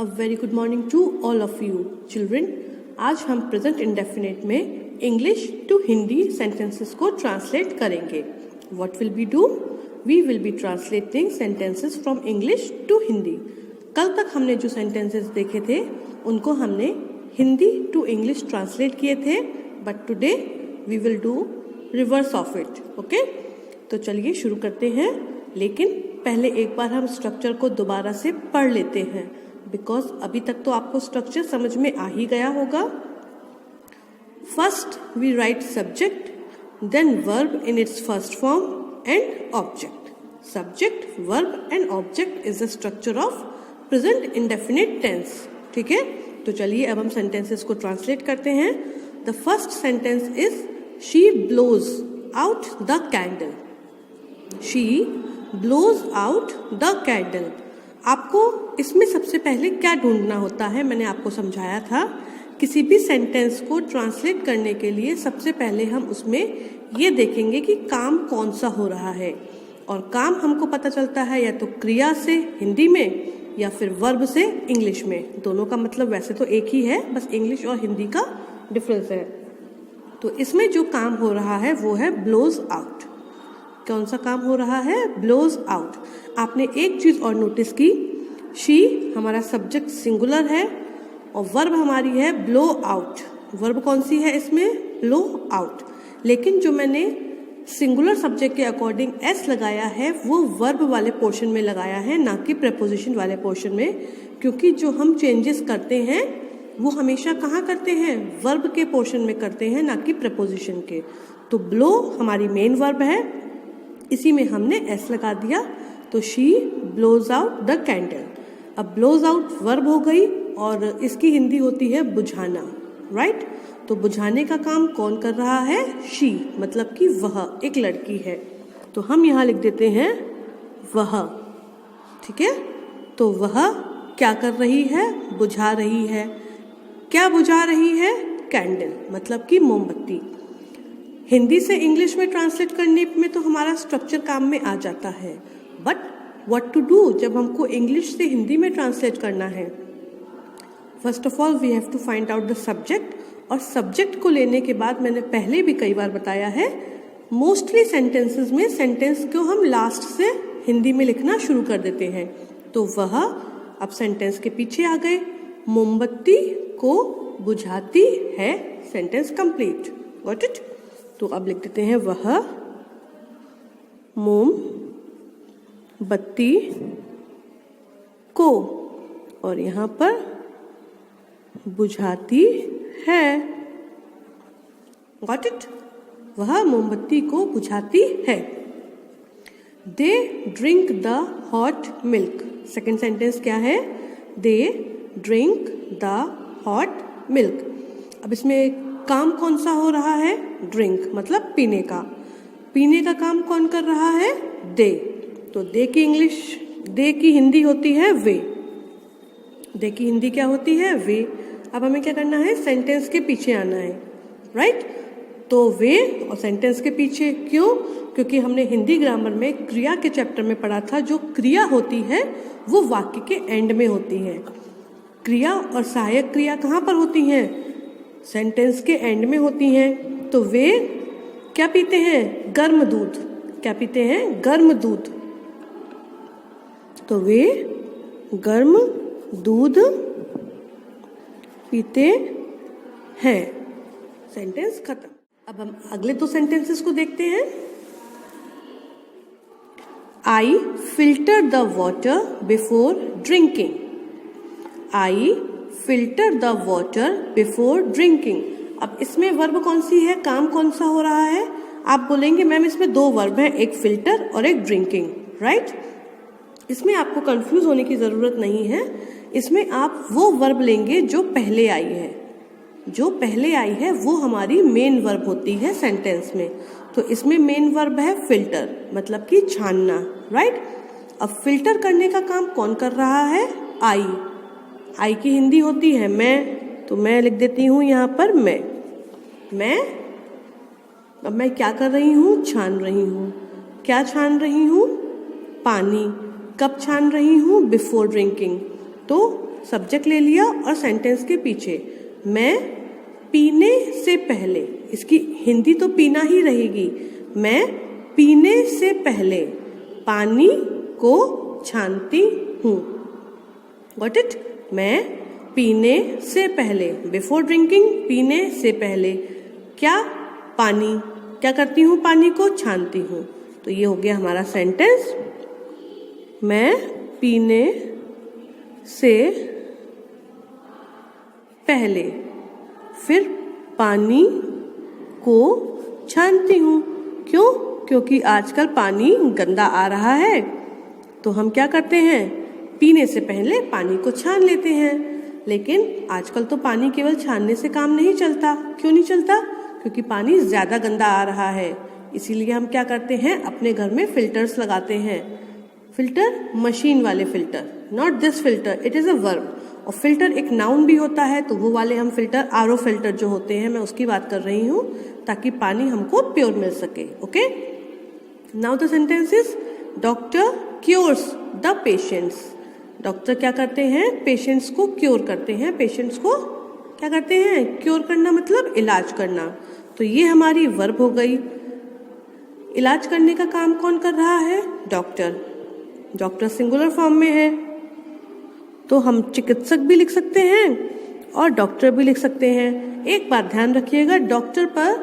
A very good morning to all of you children. आज हम present indefinite में English to Hindi sentences को translate करेंगे। What will be do? We will be translating sentences from English to Hindi. कल तक हमने जो सेंटेंसेस देखे थे उनको हमने हिंदी टू इंग्लिश ट्रांसलेट किए थे, but today we will do reverse of it. Okay, तो चलिए शुरू करते हैं। लेकिन पहले एक बार हम स्ट्रक्चर को दोबारा से पढ़ लेते हैं, बिकॉज अभी तक तो आपको स्ट्रक्चर समझ में आ ही गया होगा। First we write subject, then verb in its first form and object. Subject, verb and object is the structure of present indefinite tense. ठीक है, तो चलिए अब हम सेंटेंसेस को ट्रांसलेट करते हैं। The first sentence is she blows out the candle. She blows out the candle. आपको इसमें सबसे पहले क्या ढूंढना होता है, मैंने आपको समझाया था। किसी भी सेंटेंस को ट्रांसलेट करने के लिए सबसे पहले हम उसमें ये देखेंगे कि काम कौन सा हो रहा है, और काम हमको पता चलता है या तो क्रिया से हिंदी में या फिर वर्ब से इंग्लिश में। दोनों का मतलब वैसे तो एक ही है, बस इंग्लिश और हिंदी का डिफरेंस है। तो इसमें जो काम हो रहा है वो है ब्लोज आउट। कौन सा काम हो रहा है? Blows out. आपने एक चीज और नोटिस की, शी हमारा सब्जेक्ट सिंगुलर है और वर्ब हमारी है ब्लो आउट। वर्ब कौन सी है इसमें? Blow out. लेकिन जो मैंने सिंगुलर सब्जेक्ट के अकॉर्डिंग एस लगाया है वो वर्ब वाले पोर्शन में लगाया है, ना कि प्रेपोजिशन वाले पोर्शन में, क्योंकि जो हम चेंजेस करते हैं वो हमेशा कहाँ करते हैं? वर्ब के पोर्शन में करते हैं, ना कि प्रेपोजिशन के। तो ब्लो हमारी मेन वर्ब है, इसी में हमने एस लगा दिया, तो she blows out the candle. अब ब्लोज आउट वर्ब हो गई और इसकी हिंदी होती है बुझाना, राइट? तो बुझाने का काम कौन कर रहा है? शी, मतलब कि वह एक लड़की है। तो हम यहाँ लिख देते हैं वह। ठीक है, तो वह क्या कर रही है? बुझा रही है। क्या बुझा रही है? कैंडल, मतलब कि मोमबत्ती। हिंदी से इंग्लिश में ट्रांसलेट करने में तो हमारा स्ट्रक्चर काम में आ जाता है, बट व्हाट टू डू जब हमको इंग्लिश से हिंदी में ट्रांसलेट करना है? First of all we have to find out the subject, और सब्जेक्ट को लेने के बाद मैंने पहले भी कई बार बताया है, मोस्टली सेंटेंसेस में सेंटेंस को हम लास्ट से हिंदी में लिखना शुरू कर देते हैं। तो वह अब सेंटेंस के पीछे आ गए, मोमबत्ती को बुझाती है, सेंटेंस कंप्लीट। Got it? तो अब लिख देते हैं वह मोम बत्ती को, और यहाँ पर बुझाती है। Got it? वह मोमबत्ती को बुझाती है। They drink the hot milk. Second sentence क्या है? They drink the hot milk. अब इसमें काम कौन सा हो रहा है? ड्रिंक, मतलब पीने का। पीने का काम कौन कर रहा है? दे। तो दे की इंग्लिश, दे की हिंदी होती है वे। दे की हिंदी क्या होती है? वे। अब हमें क्या करना है? सेंटेंस के पीछे आना है, राइट? तो वे और सेंटेंस के पीछे क्यों? क्योंकि हमने हिंदी ग्रामर में क्रिया के चैप्टर में पढ़ा था, जो क्रिया होती है वो वाक्य के एंड में होती है। क्रिया और सहायक क्रिया कहाँ पर होती हैं? सेंटेंस के एंड में होती हैं। तो वे क्या पीते हैं? गर्म दूध। क्या पीते हैं? गर्म दूध। तो वे गर्म दूध पीते हैं। सेंटेंस खत्म। अब हम अगले दो सेंटेंसेस को देखते हैं। I filter the water before drinking. I filter the water before drinking. अब इसमें वर्ब कौन सी है? काम कौन सा हो रहा है? आप बोलेंगे मैम इसमें दो वर्ब हैं, एक फिल्टर और एक ड्रिंकिंग, राइट? इसमें आपको कंफ्यूज होने की जरूरत नहीं है। इसमें आप वो वर्ब लेंगे जो पहले आई है। जो पहले आई है वो हमारी मेन वर्ब होती है सेंटेंस में। तो इसमें मेन वर्ब है फिल्टर, मतलब कि छानना, राइट? अब फिल्टर करने का काम कौन कर रहा है? आई। आई की हिंदी होती है मैं, तो मैं लिख देती हूँ यहाँ पर मैं। अब मैं क्या कर रही हूँ? छान रही हूँ। क्या छान रही हूँ? पानी। कब छान रही हूँ? Before drinking. तो सब्जेक्ट ले लिया और सेंटेंस के पीछे मैं पीने से पहले, इसकी हिंदी तो पीना ही रहेगी, मैं पीने से पहले पानी को छानती हूँ। Got it? मैं पीने से पहले, बिफोर ड्रिंकिंग, पीने से पहले क्या? पानी, क्या करती हूँ? पानी को छानती हूँ। तो ये हो गया हमारा सेंटेंस, मैं पीने से पहले फिर पानी को छानती हूँ। क्यों? क्योंकि आजकल पानी गंदा आ रहा है, तो हम क्या करते हैं? पीने से पहले पानी को छान लेते हैं। लेकिन आजकल तो पानी केवल छानने से काम नहीं चलता। क्यों नहीं चलता? क्योंकि पानी ज़्यादा गंदा आ रहा है। इसीलिए हम क्या करते हैं? अपने घर में फिल्टर्स लगाते हैं। फिल्टर, मशीन वाले filter, not this filter, it is a verb. और फिल्टर एक नाउन भी होता है, तो वो वाले हम फिल्टर, आरओ फिल्टर जो होते हैं, मैं उसकी बात कर रही हूँ, ताकि पानी हमको प्योर मिल सके। Okay, now the sentence is doctor cures the patients. Doctor क्या करते हैं? पेशेंट्स को क्योर करते हैं। पेशेंट्स को क्या करते हैं? क्योर करना मतलब इलाज करना। तो ये हमारी वर्ब हो गई। इलाज करने का काम कौन कर रहा है? डॉक्टर। डॉक्टर सिंगुलर फॉर्म में है, तो हम चिकित्सक भी लिख सकते हैं और डॉक्टर भी लिख सकते हैं। एक बात ध्यान रखिएगा, डॉक्टर पर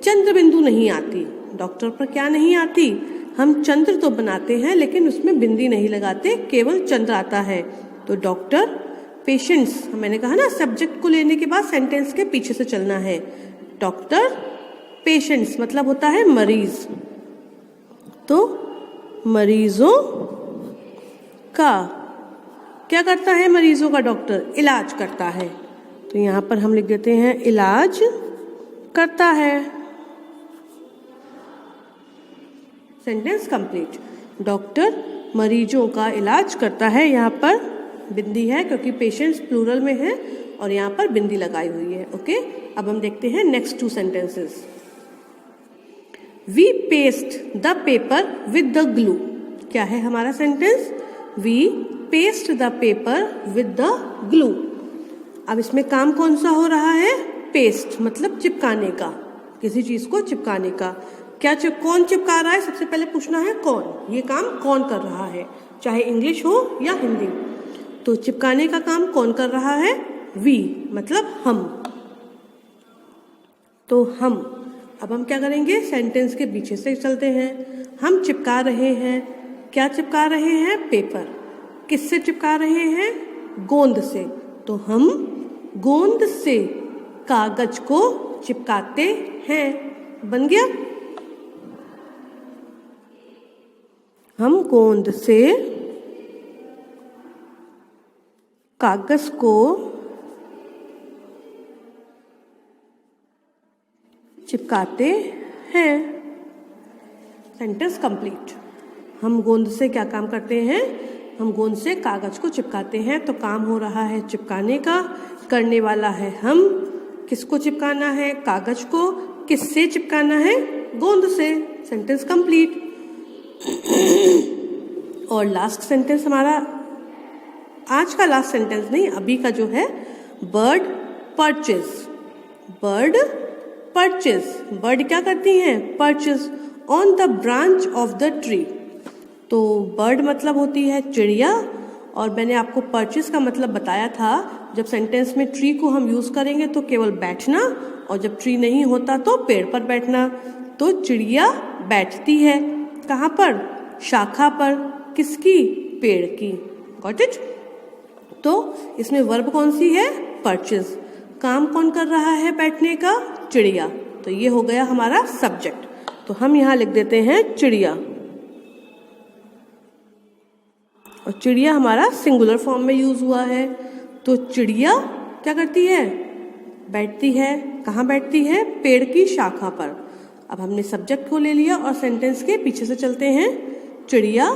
चंद्र बिंदु नहीं आती। डॉक्टर पर क्या नहीं आती? हम चंद्र तो बनाते हैं, लेकिन उसमें बिंदी नहीं लगाते, केवल चंद्र आता है। तो डॉक्टर, पेशेंट्स, मैंने कहा ना, सब्जेक्ट को लेने के बाद सेंटेंस के पीछे से चलना है। डॉक्टर, पेशेंट्स मतलब होता है मरीज, तो मरीजों का क्या करता है? मरीजों का डॉक्टर इलाज करता है। तो यहाँ पर हम लिख देते हैं इलाज करता है। Sentence complete. डॉक्टर मरीजों का इलाज करता है। यहाँ पर बिंदी है क्योंकि पेशेंट्स प्लूरल में है और यहाँ पर बिंदी लगाई हुई है। ओके, अब हम देखते हैं next two sentences. We paste the paper with the glue. क्या है हमारा sentence? We paste the paper with the glue. अब इसमें काम कौन सा हो रहा है? पेस्ट मतलब चिपकाने का, किसी चीज को चिपकाने का। क्या कौन चिपका रहा है? सबसे पहले पूछना है कौन। ये काम कौन कर रहा है, चाहे इंग्लिश हो या हिंदी। तो चिपकाने का काम कौन कर रहा है? वी मतलब हम। तो हम, अब हम क्या करेंगे? सेंटेंस के पीछे से चलते हैं। हम चिपका रहे हैं। क्या चिपका रहे हैं? पेपर। किससे चिपका रहे हैं? गोंद से। तो हम गोंद से कागज को चिपकाते हैं। बन गया? हम गोंद से कागज को चिपकाते हैं। Sentence complete. हम गोंद से क्या काम करते हैं? हम गोंद से कागज को चिपकाते हैं। तो काम हो रहा है चिपकाने का, करने वाला है हम। किसको चिपकाना है? कागज को। किससे चिपकाना है? गोंद से। Sentence complete. और लास्ट सेंटेंस हमारा, आज का लास्ट सेंटेंस नहीं, अभी का जो है, bird purchase. Bird purchase, bird क्या करती हैं? Purchase on the branch of the tree. तो बर्ड मतलब होती है चिड़िया, और मैंने आपको परचेज का मतलब बताया था। जब सेंटेंस में ट्री को हम यूज करेंगे तो केवल बैठना, और जब ट्री नहीं होता तो पेड़ पर बैठना। तो चिड़िया बैठती है कहाँ पर? शाखा पर। किसकी? पेड़ की। Got it? तो इसमें वर्ब कौन सी है? परचेज। काम कौन कर रहा है बैठने का? चिड़िया। तो ये हो गया हमारा सब्जेक्ट। तो हम यहाँ लिख देते हैं चिड़िया, और चिड़िया हमारा सिंगुलर फॉर्म में यूज हुआ है। तो चिड़िया क्या करती है? बैठती है। कहाँ बैठती है? पेड़ की शाखा पर। अब हमने सब्जेक्ट को ले लिया और सेंटेंस के पीछे से चलते हैं। चिड़िया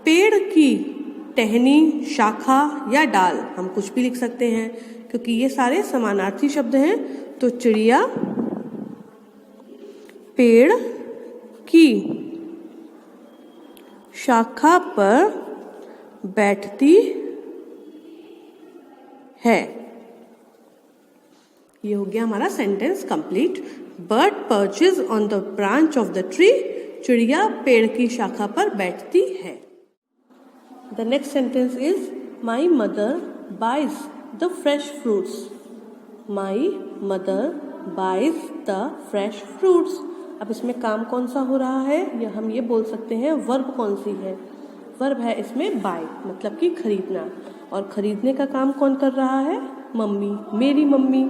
पेड़ की टहनी, शाखा या डाल, हम कुछ भी लिख सकते हैं क्योंकि ये सारे समानार्थी शब्द हैं। तो चिड़िया पेड़ की शाखा पर बैठती है। ये हो गया हमारा sentence complete. Bird perches on the branch of the tree, चिड़िया पेड़ की शाखा पर बैठती है। The next sentence is my mother buys the fresh fruits. My mother buys the fresh fruits. अब इसमें काम कौन सा हो रहा है, या हम ये बोल सकते हैं वर्ब कौन सी है। वर्ब है इसमें बाय, मतलब कि खरीदना, और खरीदने का काम कौन कर रहा है, मम्मी, मेरी मम्मी,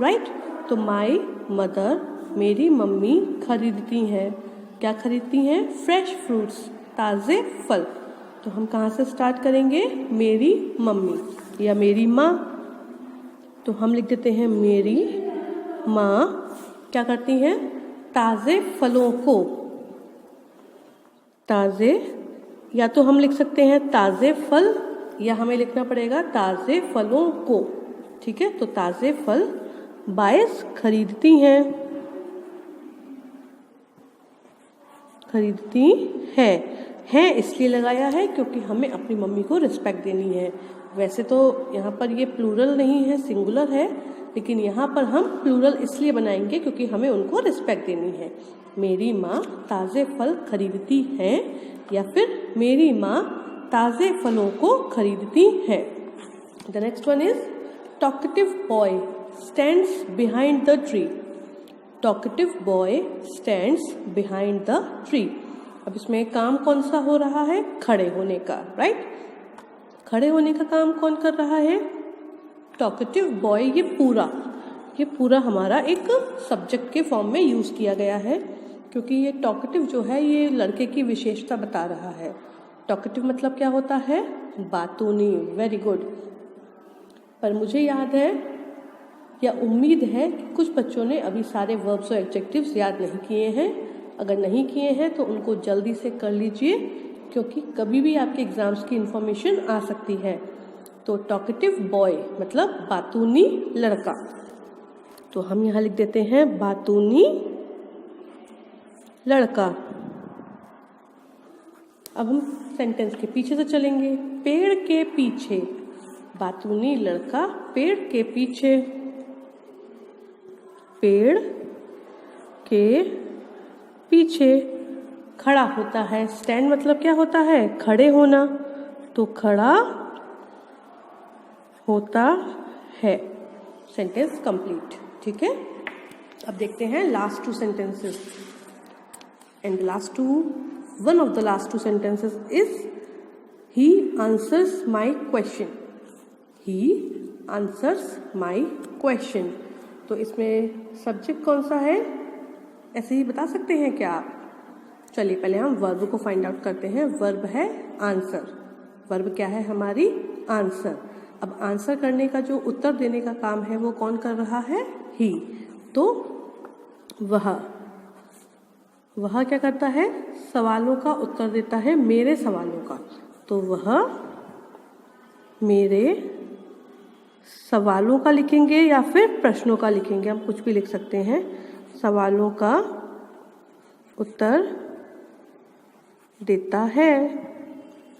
राइट। तो माई मदर, मेरी मम्मी खरीदती हैं, क्या खरीदती हैं, फ्रेश फ्रूट्स, ताज़े फल। तो हम कहाँ से स्टार्ट करेंगे, मेरी मम्मी या मेरी माँ। तो हम लिख देते हैं मेरी माँ क्या करती हैं, ताज़े फलों को, ताज़े, या तो हम लिख सकते हैं ताज़े फल, या हमें लिखना पड़ेगा ताज़े फलों को, ठीक है। तो ताज़े फल बाइस खरीदती हैं, खरीदती है इसलिए लगाया है क्योंकि हमें अपनी मम्मी को रिस्पेक्ट देनी है। वैसे तो यहाँ पर ये प्लूरल नहीं है, सिंगुलर है, लेकिन यहाँ पर हम प्लूरल इसलिए बनाएंगे क्योंकि हमें उनको रिस्पेक्ट देनी है। मेरी माँ ताज़े फल खरीदती हैं, या फिर मेरी माँ ताज़े फलों को खरीदती है। The next one is talkative boy stands behind the tree. Talkative boy stands behind the tree. अब इसमें काम कौन सा हो रहा है, खड़े होने का, राइट। खड़े होने का काम कौन कर रहा है, टॉकेटिव बॉय। ये पूरा हमारा एक सब्जेक्ट के फॉर्म में यूज किया गया है, क्योंकि ये टॉकेटिव जो है ये लड़के की विशेषता बता रहा है। टॉकेटिव मतलब क्या होता है, बातूनी। Very good. पर मुझे याद है या उम्मीद है कि कुछ बच्चों ने अभी सारे वर्ब्स और एडजेक्टिव्स याद नहीं किए हैं। अगर नहीं किए हैं तो उनको जल्दी से कर लीजिए, क्योंकि कभी भी आपके एग्जाम्स की इंफॉर्मेशन आ सकती है। तो टॉकेटिव बॉय मतलब बातूनी लड़का। तो हम यहाँ लिख देते हैं बातूनी लड़का। अब हम सेंटेंस के पीछे से चलेंगे। पेड़ के पीछे, बातूनी लड़का पेड़ के पीछे, पेड़ के पीछे खड़ा होता है। स्टैंड मतलब क्या होता है, खड़े होना। तो खड़ा होता है। सेंटेंस कंप्लीट, ठीक है। अब देखते हैं last two sentences. And one of the last two sentences is he answers my question. He answers my question. तो इसमें सब्जेक्ट कौन सा है, ऐसे ही बता सकते हैं क्या आप? चलिए पहले हम वर्ब को फाइंड आउट करते हैं। वर्ब है आंसर। वर्ब क्या है हमारी, आंसर। अब आंसर करने का जो उत्तर देने का काम है वो कौन कर रहा है, ही। तो वह क्या करता है, सवालों का उत्तर देता है, मेरे सवालों का। तो वह मेरे सवालों का लिखेंगे या फिर प्रश्नों का लिखेंगे, हम कुछ भी लिख सकते हैं। सवालों का उत्तर देता है।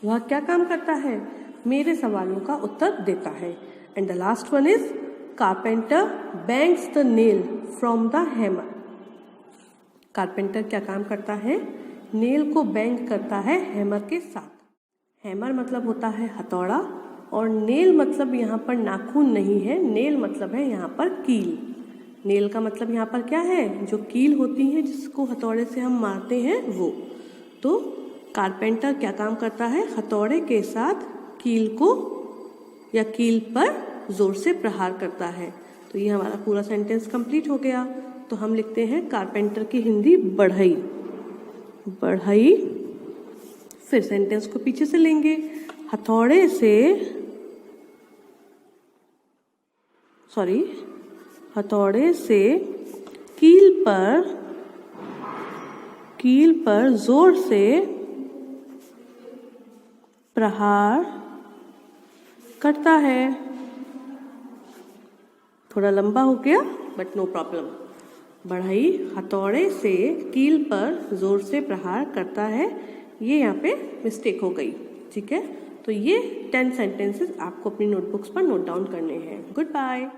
वह क्या काम करता है, मेरे सवालों का उत्तर देता है। And the last one is carpenter bangs the nail from the hammer. Carpenter क्या काम करता है, नेल को बैंग करता है हैमर के साथ। हैमर मतलब होता है हथौड़ा, और नेल मतलब यहाँ पर नाखून नहीं है, नेल मतलब है यहाँ पर कील। नेल का मतलब यहाँ पर क्या है, जो कील होती है जिसको हथौड़े से हम मारते हैं वो। तो कारपेंटर क्या काम करता है, हथौड़े के साथ कील को या कील पर जोर से प्रहार करता है। तो ये हमारा पूरा सेंटेंस कंप्लीट हो गया। तो हम लिखते हैं कारपेंटर की हिंदी बढ़ई। बढ़ई। फिर सेंटेंस को पीछे से लेंगे। हथौड़े से कील पर जोर से प्रहार करता है। थोड़ा लंबा हो गया बट नो प्रॉब्लम। बढ़ई हथौड़े से कील पर जोर से प्रहार करता है, ये यहाँ पे मिस्टेक हो गई, ठीक है। तो ये 10 सेंटेंसेस आपको अपनी नोटबुक्स पर नोट डाउन करने हैं। Good bye.